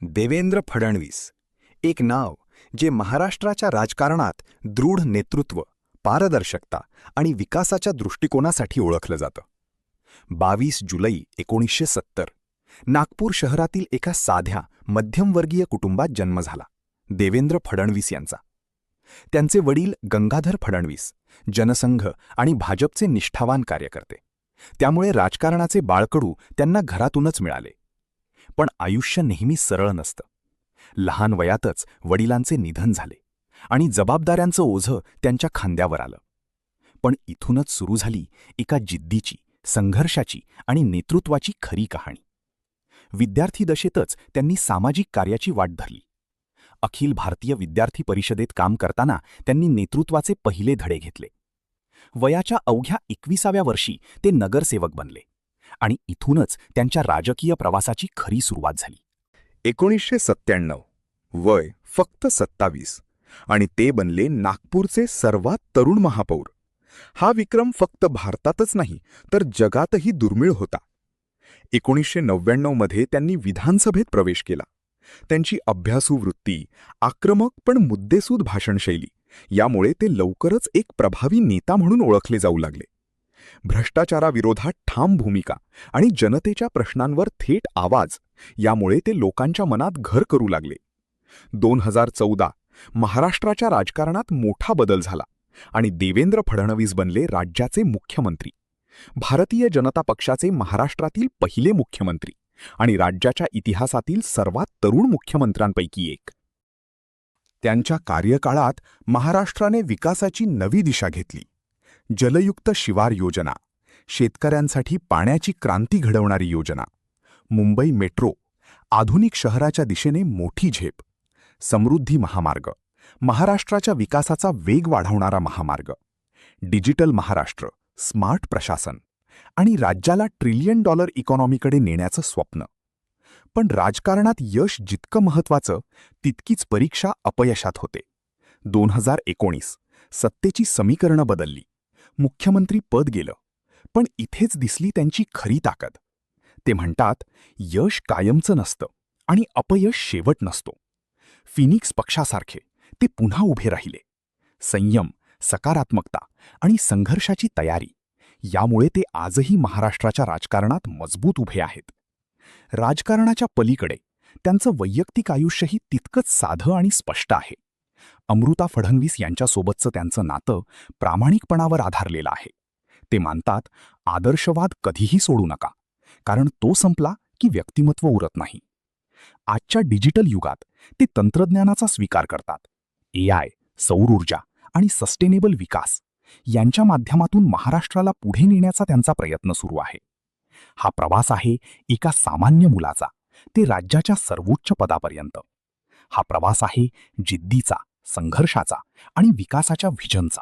देवेंद्र फडणवीस, एक नाव जे महाराष्ट्राच्या राजकारणात दृढ नेतृत्व, पारदर्शकता आणि विकासाच्या दृष्टिकोनासाठी ओळखलं जातं. 22 जुलै 1970 नागपूर शहरातील एका साध्या मध्यमवर्गीय कुटुंबात जन्म झाला देवेंद्र फडणवीस यांचा. त्यांचे वडील गंगाधर फडणवीस जनसंघ आणि भाजपचे निष्ठावान कार्यकर्ते, त्यामुळे राजकारणाचे बाळकडू त्यांना घरातूनच मिळाले. पण आयुष्य नेहमी सरळ नसतं. लहान वयातच वडिलांचे निधन झाले आणि जबाबदाऱ्यांचं ओझं त्यांच्या खांद्यावर आलं. पण इथूनच सुरू झाली एका जिद्दीची, संघर्षाची आणि नेतृत्वाची खरी कहाणी. विद्यार्थी दशेतच त्यांनी सामाजिक कार्याची वाट धरली. अखिल भारतीय विद्यार्थी परिषदेत काम करताना त्यांनी नेतृत्वाचे पहिले धडे घेतले. वयाच्या अवघ्या 21व्या वर्षी ते नगरसेवक बनले आणि इथूनच त्यांच्या राजकीय प्रवासाची खरी सुरुवात झाली. 1997 वय फक्त 27 आणि ते बनले नागपूरचे सर्वात तरुण महापौर. हा विक्रम फक्त भारतातच नाही तर जगातही दुर्मिळ होता. 1999 मध्ये त्यांनी विधानसभेत प्रवेश केला. त्यांची अभ्यासू वृत्ती, आक्रमक पण मुद्देसूद भाषणशैली यामुळे ते लवकरच एक प्रभावी नेता म्हणून ओळखले जाऊ लागले. भ्रष्टाचाराविरोधात ठाम भूमिका आणि जनतेच्या प्रश्नांवर थेट आवाज यामुळे ते लोकांच्या मनात घर करू लागले. 2014 महाराष्ट्राच्या राजकारणात मोठा बदल झाला आणि देवेंद्र फडणवीस बनले राज्याचे मुख्यमंत्री, भारतीय जनता पक्षाचे महाराष्ट्रातील पहिले मुख्यमंत्री आणि राज्याच्या इतिहासातील सर्वात तरुण मुख्यमंत्र्यांपैकी एक. त्यांच्या कार्यकाळात महाराष्ट्राने विकासाची नवी दिशा घेतली. जलयुक्त शिवार योजना, शेतकऱ्यांसाठी पाण्याची क्रांती घडवणारी योजना, मुंबई मेट्रो, आधुनिक शहराच्या दिशेने मोठी झेप, समृद्धी महामार्ग, महाराष्ट्राच्या विकासाचा वेग वाढवणारा महामार्ग, डिजिटल महाराष्ट्र, स्मार्ट प्रशासन आणि राज्याला $1 ट्रिलियन इकॉनॉमीकडे नेण्याचं स्वप्न. पण राजकारणात यश जितकं महत्त्वाचं तितकीच परीक्षा अपयशात होते. 2019 सत्तेची समीकरणं बदलली. मुख्यमंत्री पद गेलं, पण इथेच दिसली त्यांची खरी ताकद. ते म्हणतात, यश कायमचं नसतं आणि अपयश शेवट नसतो. फिनिक्स पक्षासारखे ते पुन्हा उभे राहिले. संयम, सकारात्मकता आणि संघर्षाची तयारी यामुळे ते आजही महाराष्ट्राच्या राजकारणात मजबूत उभे आहेत. राजकारणाच्या पलीकडे त्यांचं वैयक्तिक आयुष्यही तितकंच साधं आणि स्पष्ट आहे. अमृता फडणवीस यांच्यासोबतचं त्यांचं नातं प्रामाणिकपणावर आधारलेलं आहे. ते मानतात, आदर्शवाद कधीही सोडू नका, कारण तो संपला की व्यक्तिमत्व उरत नाही. आजच्या डिजिटल युगात ते तंत्रज्ञानाचा स्वीकार करतात. AI, सौर ऊर्जा आणि सस्टेनेबल विकास यांच्या माध्यमातून महाराष्ट्राला पुढे नेण्याचा त्यांचा प्रयत्न सुरू आहे. हा प्रवास आहे एका सामान्य मुलाचा ते राज्याच्या सर्वोच्च पदापर्यंत. हा प्रवास आहे जिद्दीचा, संघर्षाचा आणि विकासाच्या व्हिजनचा.